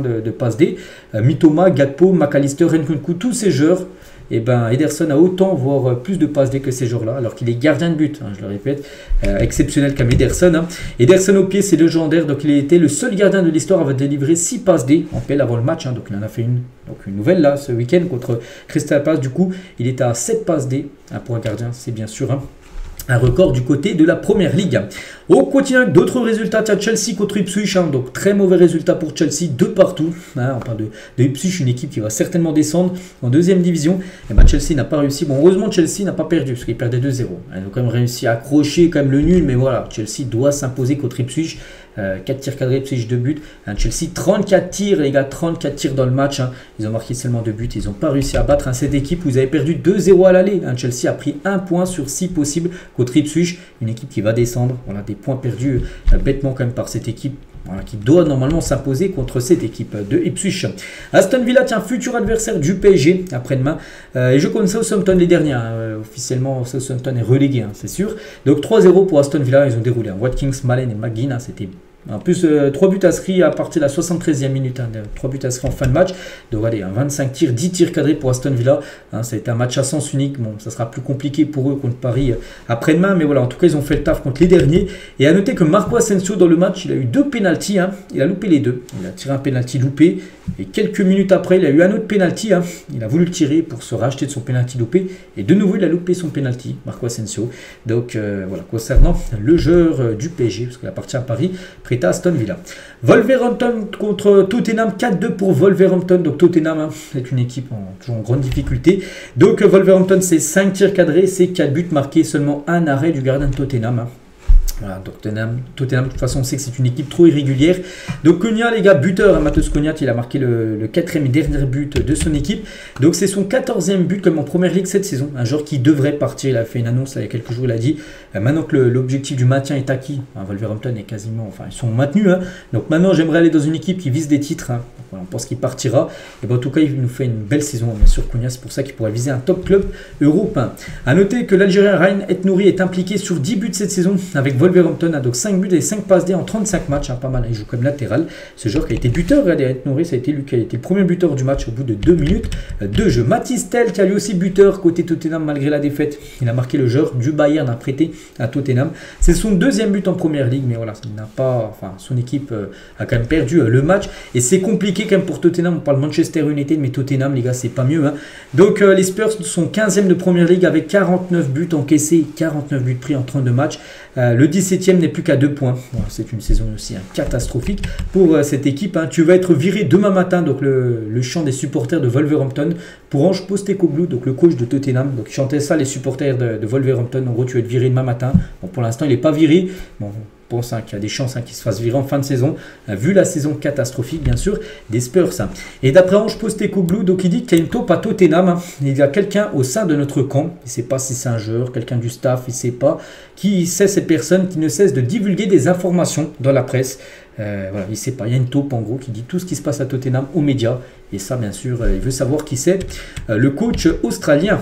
de passes D. Mitoma, Gakpo, McAllister, Nkunku, tous ces joueurs. Et ben Ederson a autant, voire plus de passes D que ces joueurs-là, alors qu'il est gardien de but, hein, je le répète, exceptionnel comme Ederson. Hein. Ederson au pied, c'est légendaire, donc il a été le seul gardien de l'histoire à avoir délivré 6 passes D en PL avant le match, hein, donc il en a fait une nouvelle là ce week-end contre Crystal Palace. Du coup, il est à 7 passes D hein, pour un gardien, c'est bien sûr. Hein. Un record du côté de la Première Ligue. On continue avec d'autres résultats. Tu as Chelsea contre Ipswich, hein, donc très mauvais résultat pour Chelsea, de partout. Hein, on parle de Ipswich, une équipe qui va certainement descendre en deuxième division. Et ben Chelsea n'a pas réussi. Bon, heureusement Chelsea n'a pas perdu, parce qu'il perdait 2-0. Ils ont quand même réussi à accrocher quand même le nul, mais voilà, Chelsea doit s'imposer contre Ipswich. 4 tirs cadrés, Ipswich 2 buts. Hein, Chelsea 34 tirs, les gars, 34 tirs dans le match. Hein. Ils ont marqué seulement 2 buts. Ils n'ont pas réussi à battre hein, cette équipe. Vous avez perdu 2-0 à l'aller. Hein. Chelsea a pris 1 point sur 6 possibles contre Ipswich. Une équipe qui va descendre. Voilà, des points perdus bêtement quand même par cette équipe. Voilà, qui doit normalement s'imposer contre cette équipe de Ipswich. Aston Villa, tiens, futur adversaire du PSG après-demain. Et je connais Southampton les derniers. Hein. Officiellement, Southampton est relégué, hein, c'est sûr. Donc 3-0 pour Aston Villa. Ils ont déroulé. Hein. Watkins, Malen et McGinn, hein, c'était... En plus, 3 buts inscrits à partir de la 73e minute. Hein, 3 buts inscrits en fin de match. Donc, allez, 25 tirs, 10 tirs cadrés pour Aston Villa. Hein, ça a été un match à sens unique. Bon, ça sera plus compliqué pour eux contre Paris après-demain. Mais voilà, en tout cas, ils ont fait le taf contre les derniers. Et à noter que Marco Asensio, dans le match, il a eu 2 pénaltys. Hein, il a loupé les 2. Il a tiré un pénalty loupé. Et quelques minutes après, il a eu un autre pénalty. Hein, il a voulu le tirer pour se racheter de son pénalty loupé. Et de nouveau, il a loupé son pénalty, Marco Asensio. Donc, voilà, concernant le joueur du PSG, parce qu'il appartient à Paris, prêté à Aston Villa. Wolverhampton contre Tottenham, 4-2 pour Wolverhampton. Donc Tottenham, hein, c'est une équipe toujours en grande difficulté. Donc Wolverhampton, c'est 5 tirs cadrés, c'est 4 buts marqués, seulement un arrêt du gardien de Tottenham. Hein. Voilà, donc Tottenham, de toute façon, on sait que c'est une équipe trop irrégulière. Donc Cunha, les gars, buteur, hein, Matheus Cunha, il a marqué le 4e et dernier but de son équipe. Donc c'est son 14e but comme en Première Ligue cette saison. Un joueur qui devrait partir, il a fait une annonce là, il y a quelques jours, il a dit maintenant que l'objectif du maintien est acquis, hein, Wolverhampton est quasiment, enfin ils sont maintenus. Hein, donc maintenant j'aimerais aller dans une équipe qui vise des titres. Hein. Voilà, on pense qu'il partira. Et ben, en tout cas, il nous fait une belle saison, bien sûr, Cunha, c'est pour ça qu'il pourrait viser un top club européen. A noter que l'Algérien Raïn Et-Nouri est impliqué sur 10 buts cette saison avec Wolverhampton, hein, donc 5 buts et 5 passes D en 35 matchs, hein, pas mal, il joue comme latéral. Ce joueur qui a été buteur, regardez, Et-Nouri, ça a été lui qui a été le premier buteur du match au bout de 2 minutes de jeu. Mathys Tel qui a lui aussi buteur côté Tottenham malgré la défaite. Il a marqué le joueur du Bayern, a prêté à Tottenham. C'est son 2e but en Première Ligue, mais voilà, il n'a pas, enfin, son équipe a quand même perdu le match et c'est compliqué quand même pour Tottenham. On parle Manchester United, mais Tottenham, les gars, c'est pas mieux. Hein. Donc les Spurs sont 15e de Première Ligue avec 49 buts encaissés, 49 buts pris en 32 matchs. Le 17e n'est plus qu'à 2 points. Voilà, c'est une saison aussi catastrophique pour cette équipe. Hein. Tu vas être viré demain matin, donc le chant des supporters de Wolverhampton, pour Ange Postecoglou, donc le coach de Tottenham. Donc il chantait ça, les supporters de Wolverhampton. En gros, tu vas être viré demain matin. Bon, pour l'instant, il n'est pas viré. Bon, pense qu'il y a des chances qu'il se fasse virer en fin de saison, vu la saison catastrophique bien sûr des Spurs. Et d'après Ange Postecoglou, donc il dit qu'il y a une taupe à Tottenham. Hein. Il y a quelqu'un au sein de notre camp, il ne sait pas si c'est un joueur, quelqu'un du staff, il ne sait pas, qui sait cette personne qui ne cesse de divulguer des informations dans la presse. Voilà, il ne sait pas, il y a une taupe en gros qui dit tout ce qui se passe à Tottenham aux médias. Et ça bien sûr, il veut savoir qui c'est, le coach australien.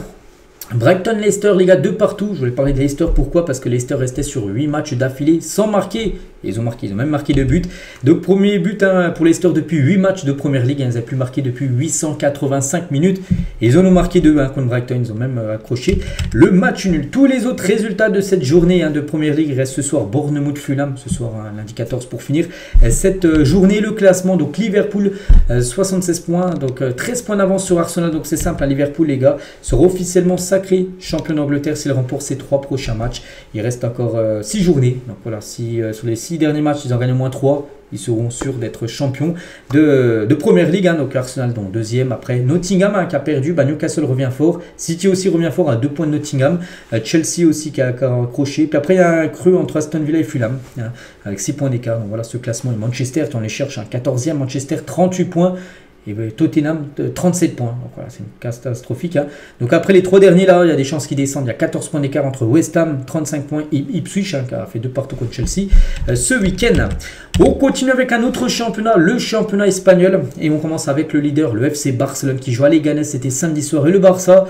Brighton, Leicester, les gars, de partout. Je voulais parler de Leicester, pourquoi? Parce que Leicester restait sur 8 matchs d'affilée sans marquer. Et ils ont même marqué 2 buts. Donc premier but hein, pour Leicester depuis 8 matchs de Première Ligue. Ils n'avaient plus marqué depuis 885 minutes. Et ils en ont marqué 2 hein, contre Brighton. Ils ont même accroché le match nul. Tous les autres résultats de cette journée hein, de Première Ligue restent ce soir. Bournemouth-Fulham, ce soir hein, lundi 14 pour finir. Cette journée, le classement. Donc Liverpool, 76 points. Donc 13 points d'avance sur Arsenal. Donc c'est simple. Hein, Liverpool, les gars, sera officiellement sacré champion d'Angleterre s'il remporte ses 3 prochains matchs. Il reste encore 6 journées. Donc voilà, si sur les 6 derniers matchs, ils en gagnent au moins 3, ils seront sûrs d'être champions de Première Ligue. Hein. Donc Arsenal donc 2e. Après Nottingham hein, qui a perdu. Newcastle revient fort. City aussi revient fort à 2 points de Nottingham. Chelsea aussi qui a accroché. Puis après il y a un creux entre Aston Villa et Fulham hein, avec 6 points d'écart. Donc voilà ce classement. Et Manchester, on les cherche. Hein, 14e. Manchester 38 points. Et Tottenham 37 points. Donc voilà, c'est une catastrophique. Hein. Donc après les 3 derniers là, il y a des chances qu'ils descendent. Il y a 14 points d'écart entre West Ham 35 points et Ipswich qui a fait 2 partout contre Chelsea ce week-end. On continue avec un autre championnat, le championnat espagnol. Et on commence avec le leader, le FC Barcelone qui joue à Leganés. C'était samedi soir et le Barça.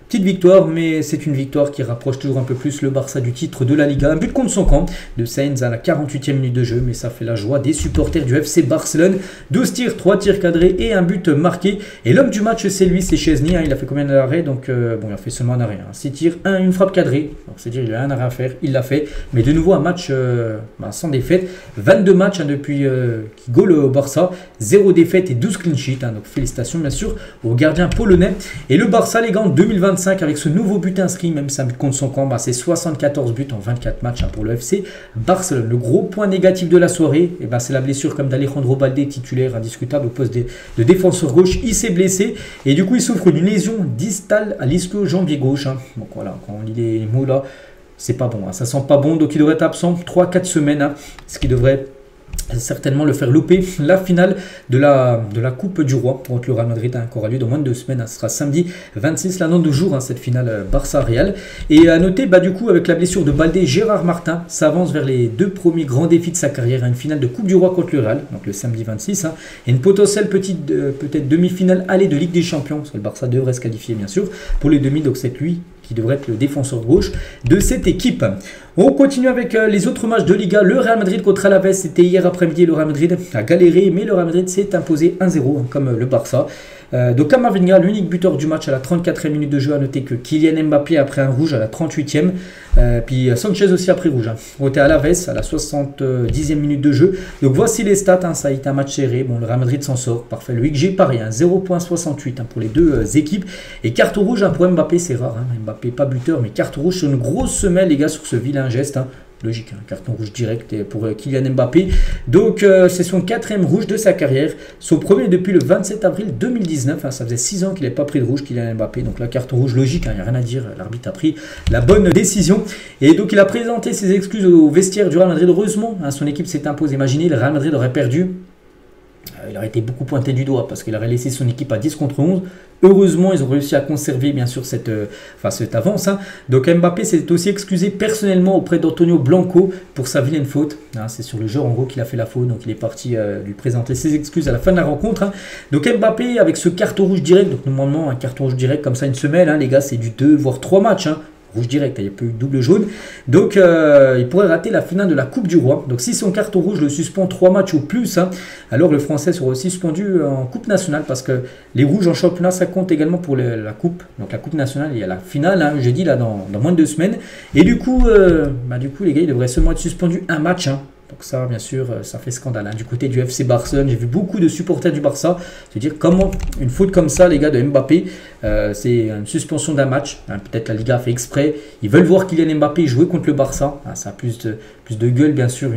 Petite victoire, mais c'est une victoire qui rapproche toujours un peu plus le Barça du titre de la Liga. Un but contre son camp de Sainz à la 48e minute de jeu, mais ça fait la joie des supporters du FC Barcelone. 12 tirs, 3 tirs cadrés et un but marqué. Et l'homme du match, c'est lui, c'est Chesney. Hein, il a fait combien d'arrêts? Donc, bon, il a fait seulement un arrêt. Hein. 6 tirs, une frappe cadrée. C'est-à-dire qu'il a un arrêt à faire, il l'a fait. Mais de nouveau, un match sans défaite. 22 matchs hein, depuis qu'il goal au Barça. 0 défaite et 12 clean sheets. Hein, donc, félicitations, bien sûr, au gardien polonais. Et le Barça, les gars, en 2025, avec ce nouveau but inscrit, même si un but contre son camp, c'est 74 buts en 24 matchs hein, pour le FC Barcelone. Le gros point négatif de la soirée, c'est la blessure comme d'Alejandro Balde, titulaire indiscutable au poste de défenseur gauche. Il s'est blessé et du coup il souffre d'une lésion distale à l'ischio-jambier gauche. Hein. Donc voilà, quand on lit les mots là, c'est pas bon, hein. Ça sent pas bon, donc il devrait être absent 3-4 semaines, hein, ce qui devrait certainement le faire louper la finale de la Coupe du Roi contre le Real Madrid hein, qui aura lieu dans moins de 2 semaines. Hein, ce sera samedi 26, là dans 2 jours, hein, cette finale Barça-Real. Et à noter, du coup, avec la blessure de Baldé, Gérard Martin s'avance vers les 2 premiers grands défis de sa carrière. Hein, une finale de Coupe du Roi contre le Real, donc le samedi 26, hein, et une potentielle petite peut-être demi-finale aller de Ligue des Champions, parce que le Barça devrait se qualifier bien sûr pour les demi, donc c'est lui qui devrait être le défenseur gauche de cette équipe. On continue avec les autres matchs de Liga. Le Real Madrid contre Alaves, c'était hier après-midi. Le Real Madrid a galéré, mais le Real Madrid s'est imposé 1-0, hein, comme le Barça. Donc Camavinga, l'unique buteur du match à la 34e minute de jeu. À noter que Kylian Mbappé après un rouge à la 38e. Puis Sanchez aussi après rouge. Hein. Côté Alaves à la 70e minute de jeu. Donc voici les stats. Hein, ça a été un match serré. Bon, le Real Madrid s'en sort. Parfait. Le XG pareil. Hein, 0.68 hein, pour les deux équipes. Et carte rouge hein, pour Mbappé, c'est rare. Hein. Mbappé pas buteur, mais carte rouge sur une grosse semelle, les gars, sur ce vilain geste. Hein. Logique, hein, carton rouge direct pour Kylian Mbappé. Donc c'est son 4e rouge de sa carrière. Son premier depuis le 27 avril 2019. Hein, ça faisait 6 ans qu'il n'avait pas pris de rouge, Kylian Mbappé. Donc la carton rouge logique, il n'y a rien à dire. L'arbitre a pris la bonne décision. Et donc il a présenté ses excuses au vestiaire du Real Madrid. Heureusement, hein, son équipe s'est imposée. Imaginez, le Real Madrid aurait perdu. Il aurait été beaucoup pointé du doigt parce qu'il aurait laissé son équipe à 10 contre 11. Heureusement, ils ont réussi à conserver bien sûr cette avance. Hein. Donc Mbappé s'est aussi excusé personnellement auprès d'Antonio Blanco pour sa vilaine faute. Hein, c'est sur le jeu en gros qu'il a fait la faute. Donc il est parti lui présenter ses excuses à la fin de la rencontre. Hein. Donc Mbappé avec ce carton rouge direct. Donc normalement un carton rouge direct comme ça une semaine. Hein, les gars, c'est du 2 voire 3 matchs. Hein. Rouge direct, il n'y a pas eu de double jaune. Donc il pourrait rater la finale de la Coupe du Roi. Donc si son carton rouge le suspend 3 matchs ou plus, hein, alors le Français sera aussi suspendu en Coupe nationale parce que les rouges en championnat, ça compte également pour la Coupe. Donc la Coupe nationale, il y a la finale, hein, jeudi, là, dans moins de 2 semaines. Et du coup, les gars, ils devraient seulement être suspendus un match. Hein. Donc ça, bien sûr, ça fait scandale. Hein. Du côté du FC Barcelone, j'ai vu beaucoup de supporters du Barça se dire comment une faute comme ça, les gars, de Mbappé, c'est une suspension d'un match. Hein. Peut-être la Liga a fait exprès. Ils veulent voir Kylian Mbappé jouer contre le Barça. Hein. Ça a plus de gueule, bien sûr,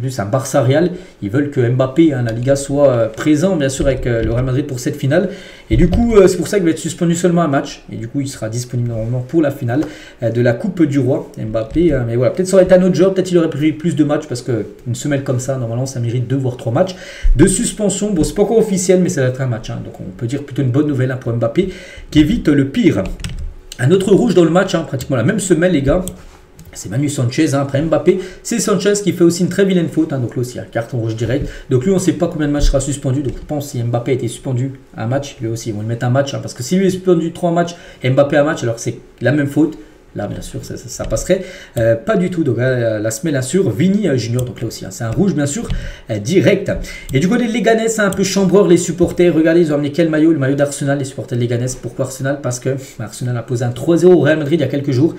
plus un Barça Real. Ils veulent que Mbappé, hein, la Liga, soit présent, bien sûr, avec le Real Madrid pour cette finale. Et du coup, c'est pour ça qu'il va être suspendu seulement un match. Et du coup, il sera disponible normalement pour la finale de la Coupe du Roi. Mbappé, mais voilà, peut-être ça aurait été un autre job. Peut-être il aurait pris plus de matchs parce que une semaine comme ça, normalement, ça mérite 2 voire 3 matchs de suspension. Bon, c'est pas encore officiel, mais ça va être un match. Hein. Donc, on peut dire plutôt une bonne nouvelle hein, pour Mbappé qui évite le pire. Un autre rouge dans le match, hein, pratiquement la même semaine, les gars. C'est Manu Sanchez, hein, après Mbappé. C'est Sanchez qui fait aussi une très vilaine faute. Hein, donc là aussi, un carton rouge direct. Donc lui, on ne sait pas combien de matchs sera suspendu. Donc je pense que si Mbappé a été suspendu un match, lui aussi, ils vont lui mettre un match. Hein, parce que si lui est suspendu 3 matchs et Mbappé un match, alors c'est la même faute. Là, bien sûr, ça passerait. Pas du tout. Donc, la semaine assure Vini Junior. Donc, là aussi, hein, c'est un rouge, bien sûr, direct. Et du côté de Leganés, c'est un peu chambreur, les supporters. Regardez, ils ont amené quel maillot? Le maillot d'Arsenal, les supporters de Leganés. Pourquoi Arsenal? Parce que Arsenal a posé un 3-0 au Real Madrid il y a quelques jours.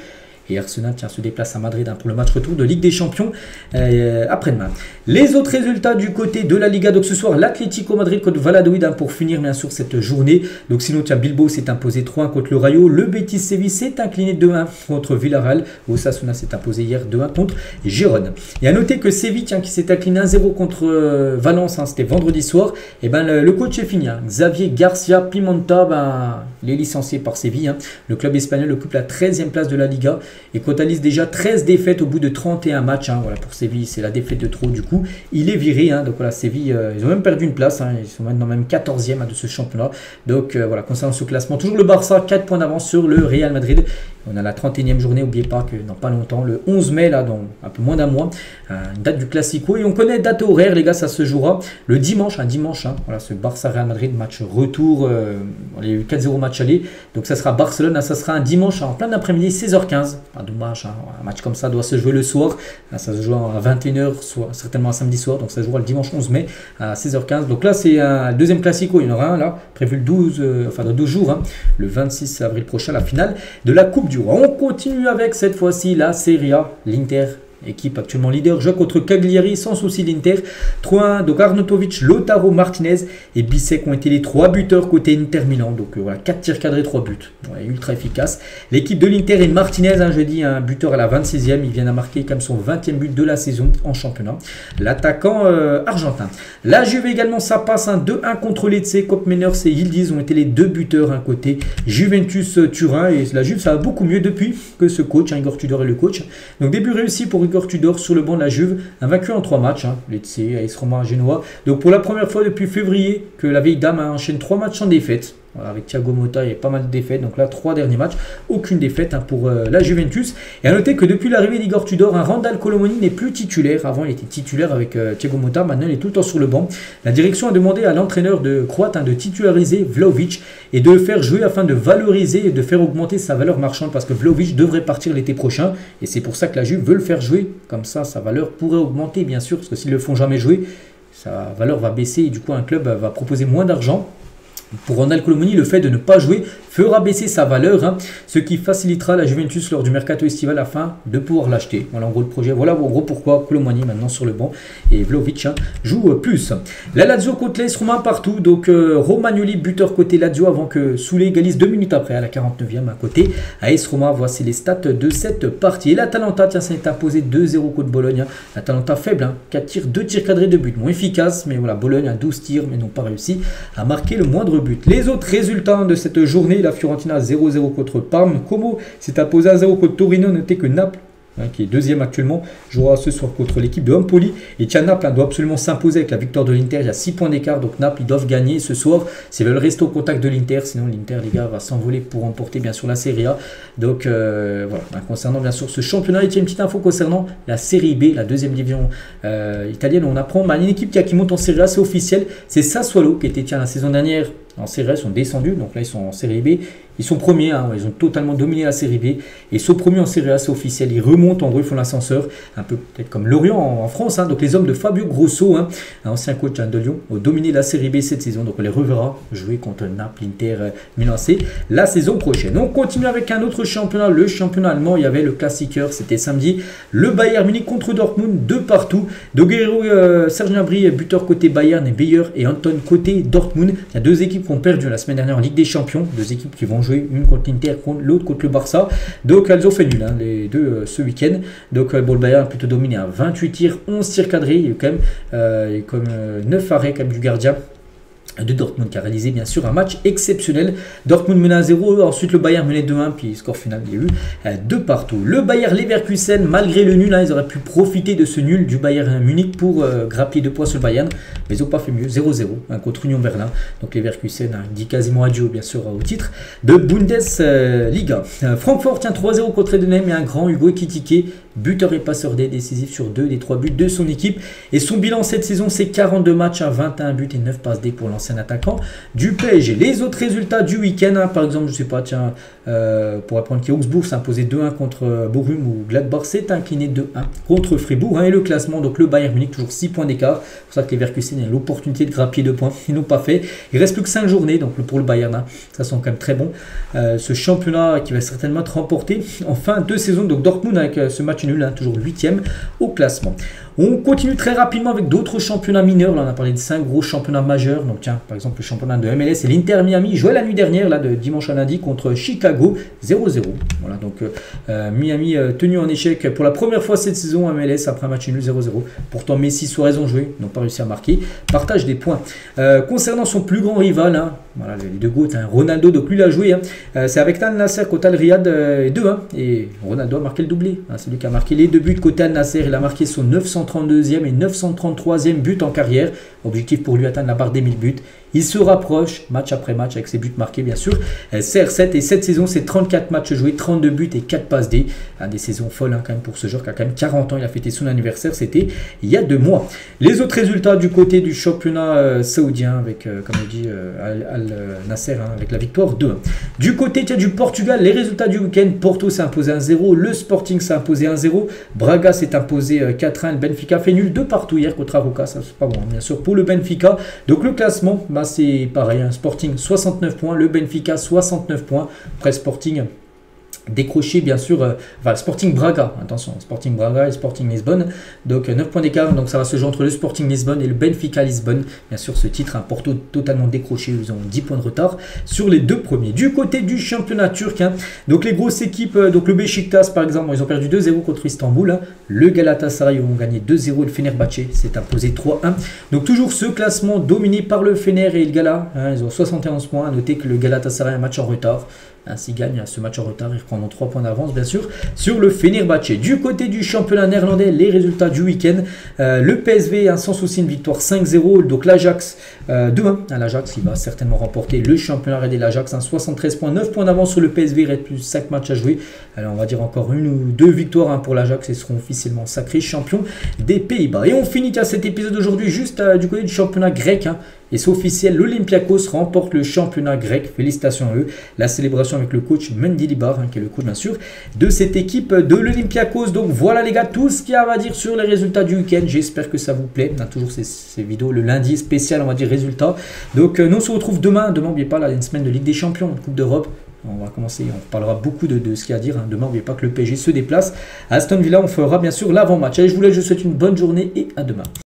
Et Arsenal se déplace à Madrid hein, pour le match retour de Ligue des Champions après-demain. Les autres résultats du côté de la Liga. Donc ce soir, l'Atlético Madrid contre Valladolid hein, pour finir bien sûr cette journée. Donc sinon, Bilbao s'est imposé 3-1 contre le Rayo. Le Betis Séville s'est incliné 2-1 contre Villarreal. Osasuna s'est imposé hier 2-1 contre Gérone. Et à noter que Séville qui s'est incliné 1-0 contre Valence, hein, c'était vendredi soir. Et ben le coach est fini. Hein. Xavier Garcia Pimenta, il est licencié par Séville. Hein. Le club espagnol occupe la 13e place de la Liga. et totalise déjà 13 défaites au bout de 31 matchs. Voilà, pour Séville, c'est la défaite de trop du coup. Il est viré, donc voilà, Séville, ils ont même perdu une place, ils sont maintenant même 14e de ce championnat. Donc voilà, concernant ce classement, toujours le Barça, 4 points d'avance sur le Real Madrid. On a la 31e journée, n'oubliez pas que dans pas longtemps, le 11 mai, là, dans un peu moins d'un mois, une date du Classico. Et on connaît date horaire, les gars, ça se jouera le dimanche, voilà, ce Barça-Real Madrid, match retour. Il y a eu 4-0 match aller, donc ça sera Barcelone, ça sera un dimanche en plein après-midi, 16h15. Pas dommage, un match comme ça doit se jouer le soir. Là, ça se joue à 21h, certainement un samedi soir, donc ça se jouera le dimanche 11 mai à 16h15. Donc là, c'est un deuxième Classico, il y en aura un là, prévu le 12, dans 12 jours, le 26 avril prochain, la finale de la Coupe du Roi. On continue avec cette fois-ci la Serie A, l'Inter. Équipe actuellement leader, joue contre Cagliari, sans souci l'Inter. 3-1, donc Arnautovic, Lautaro Martinez et Bissek ont été les 3 buteurs côté Inter Milan. Donc voilà, 4 tirs cadrés, 3 buts. Ouais, ultra efficace. L'équipe de l'Inter est Martinez, jeudi, un buteur à la 26e. Il vient de marquer comme son 20e but de la saison en championnat. L'attaquant argentin. La Juve également, ça passe, 2-1 contre Lecce. Koopmeiners et Yildiz ont été les 2 buteurs côté Juventus Turin. Et la Juve, ça va beaucoup mieux depuis que ce coach, Igor Tudor est le coach. Donc début réussi pour Igor Tudor sur le banc de la Juve, invaincu en 3 matchs, Lecce, AS Roma, Genoa. Donc pour la première fois depuis février que la vieille dame enchaîne 3 matchs sans défaite. Voilà, avec Thiago Motta, il y a pas mal de défaites. Donc là, 3 derniers matchs, aucune défaite pour la Juventus. Et à noter que depuis l'arrivée d'Igor Tudor, Randal Colomoni n'est plus titulaire. Avant, il était titulaire avec Thiago Motta. Maintenant, il est tout le temps sur le banc. La direction a demandé à l'entraîneur croate de titulariser Vlahovic et de le faire jouer afin de valoriser et de faire augmenter sa valeur marchande, parce que Vlahovic devrait partir l'été prochain. Et c'est pour ça que la Juve veut le faire jouer. Comme ça, sa valeur pourrait augmenter, bien sûr, parce que s'ils ne le font jamais jouer, sa valeur va baisser et du coup, un club va proposer moins d'argent. Pour Randal Colomoni, le fait de ne pas jouer fera baisser sa valeur, ce qui facilitera la Juventus lors du mercato estival afin de pouvoir l'acheter. Voilà en gros le projet. Voilà en gros pourquoi Colomoni maintenant sur le banc et Vlahovic joue plus. La Lazio contre l'AS Roma partout. Donc Romagnoli buteur côté Lazio avant que Soule égalise 2 minutes après à la 49e à côté. AS Roma, voici les stats de cette partie. Et l'Atalanta, tiens, ça est imposé 2-0 contre Bologne. L'Atalanta faible, 4 tirs, 2 tirs cadrés, 2 buts. Moins efficace, mais voilà, Bologne a 12 tirs mais n'ont pas réussi à marquer le moindre but. Les autres résultats de cette journée, la Fiorentina 0-0 contre Parme, Como s'est imposé 1-0 contre Torino. Notez que Naples, qui est deuxième actuellement, jouera ce soir contre l'équipe de Empoli. Et tiens, Naples doit absolument s'imposer avec la victoire de l'Inter. Il y a 6 points d'écart, donc Naples, ils doivent gagner ce soir s'ils veulent rester au contact de l'Inter. Sinon, l'Inter, les gars, va s'envoler pour remporter bien sûr la Serie A. Donc voilà, concernant bien sûr ce championnat, il y a une petite info concernant la Série B, la deuxième division italienne. On apprend une équipe qui monte en Serie A, c'est officiel. C'est Sassuolo qui était la saison dernière en Serie A, ils sont descendus, donc là ils sont en Série B. Ils sont premiers, ils ont totalement dominé la Série B. Et sont premiers en Série A, c'est officiel. Ils remontent, en gros, ils font l'ascenseur. Un peu peut-être comme Lorient en France. Donc les hommes de Fabio Grosso, un ancien coach de Lyon, ont dominé la Série B cette saison. Donc on les reverra jouer contre Naples, Inter, Milan AC la saison prochaine. On continue avec un autre championnat, le championnat allemand. Il y avait le Klassiker, c'était samedi. Le Bayern Munich contre Dortmund, 2 partout. Doguero, Serge Gnabry, buteur côté Bayern et Bayer et Anton côté Dortmund. Il y a 2 équipes qui ont perdu la semaine dernière en Ligue des Champions. 2 équipes qui vont jouer, une contre l'Inter, l'autre contre le Barça. Donc elles ont fait nul, les deux ce week-end. Donc le Bayern a plutôt dominé à 28 tirs, 11 tirs cadrés. Il y a eu quand même 9 arrêts quand même du gardien de Dortmund qui a réalisé bien sûr un match exceptionnel. Dortmund menait à 0, ensuite le Bayern menait 2-1, puis score final il y a eu 2 partout. Le Bayer Leverkusen, malgré le nul, ils auraient pu profiter de ce nul du Bayern Munich pour grappiller 2 points sur le Bayern, mais ils n'ont pas fait mieux, 0-0 contre Union Berlin. Donc Leverkusen dit quasiment adieu bien sûr au titre de Bundesliga. Francfort tient 3-0 contre Edenheim et un grand Hugo Ekitike, buteur et passeur D, décisif sur 2 des 3 buts de son équipe. Et son bilan cette saison, c'est 42 matchs à 21 buts et 9 passes D pour l'ancien attaquant du PSG. Les autres résultats du week-end, par exemple, je sais pas, tiens, pour apprendre qu'Augsbourg s'est imposé 2-1 contre Bochum, ou Gladbach s'est incliné 2-1 contre Fribourg. Et le classement, donc le Bayern Munich, toujours 6 points d'écart. C'est pour ça que les Leverkusen ont l'opportunité de grappiller 2 points. Ils n'ont pas fait. Il reste plus que 5 journées donc pour le Bayern. Ça sent quand même très bon. Ce championnat qui va certainement être remporté en fin de saison. Donc Dortmund avec ce match nul, toujours 8e au classement. On continue très rapidement avec d'autres championnats mineurs. Là, on a parlé de 5 gros championnats majeurs. Donc tiens, par exemple, le championnat de MLS et l'Inter Miami jouait la nuit dernière, là, de dimanche à lundi, contre Chicago, 0-0. Voilà, donc Miami tenu en échec pour la première fois cette saison à MLS après un match nul 0-0. Pourtant, Messi, Suarez ont joué, n'ont pas réussi à marquer. Partage des points. Concernant son plus grand rival, hein, voilà, les deux GOAT, hein, Ronaldo, donc lui il a joué. Hein, c'est avec Al Nasser côté Al Riyad 2-1. Et Ronaldo a marqué le doublé. Hein, c'est lui qui a marqué les 2 buts côté Al Nasser. Il a marqué son 932e et 933e but en carrière. Objectif pour lui atteindre la barre des 1000 buts. Il se rapproche match après match avec ses buts marqués bien sûr. CR7 et cette saison c'est 34 matchs joués, 32 buts et 4 passes D. Des saisons folles hein, quand même pour ce joueur qui a quand même 40 ans. Il a fêté son anniversaire, c'était il y a 2 mois. Les autres résultats du côté du championnat saoudien avec comme je dis Al Nasser hein, avec la victoire 2-1. Du côté du Portugal, les résultats du week-end, Porto s'est imposé 1-0, le Sporting s'est imposé 1-0, Braga s'est imposé 4-1, le Benfica fait nul 2 partout hier contre Arouca, ça c'est pas bon hein, bien sûr pour le Benfica. Donc le classement, bah, c'est pareil, hein, Sporting 69 points, le Benfica 69 points, après Sporting décroché bien sûr, Sporting Braga, attention, Sporting Braga et Sporting Lisbonne, donc 9 points d'écart, donc ça va se jouer entre le Sporting Lisbonne et le Benfica Lisbonne, bien sûr ce titre, un Porto totalement décroché, ils ont 10 points de retard sur les 2 premiers. Du côté du championnat turc, hein, donc les grosses équipes, donc le Beşiktaş par exemple, ils ont perdu 2-0 contre Istanbul, hein, le Galatasaray ont gagné 2-0 et le Fenerbahçe s'est imposé 3-1, donc toujours ce classement dominé par le Fener et le Gala, hein, ils ont 71 points, à noter que le Galatasaray a un match en retard. S'ils gagnent ce match en retard, ils reprendront 3 points d'avance, bien sûr, sur le Fenerbahçe. Du côté du championnat néerlandais, les résultats du week-end. Le PSV a sans souci une victoire 5-0. Donc l'Ajax 2-1. L'Ajax, il va certainement remporter le championnat raidé. L'Ajax, 73 points, 9 points d'avance sur le PSV. Il reste plus 5 matchs à jouer. Alors, on va dire encore 1 ou 2 victoires hein, pour l'Ajax. Ils seront officiellement sacrés champions des Pays-Bas. Et on finit à cet épisode d'aujourd'hui juste du côté du championnat grec. Hein. Et c'est officiel, l'Olympiakos remporte le championnat grec. Félicitations à eux. La célébration avec le coach Mendilibar, hein, qui est le coach bien sûr de cette équipe de l'Olympiakos. Donc voilà les gars, tout ce qu'il y a à dire sur les résultats du week-end. J'espère que ça vous plaît. On a toujours ces vidéos le lundi spécial, on va dire résultats. Donc nous on se retrouve demain. Demain, n'oubliez pas, là, une semaine de Ligue des Champions, de Coupe d'Europe. On va commencer, on parlera beaucoup de ce qu'il y a à dire. Hein. Demain, n'oubliez pas que le PSG se déplace à Aston Villa. On fera bien sûr l'avant-match. Allez, je vous laisse, je vous souhaite une bonne journée et à demain.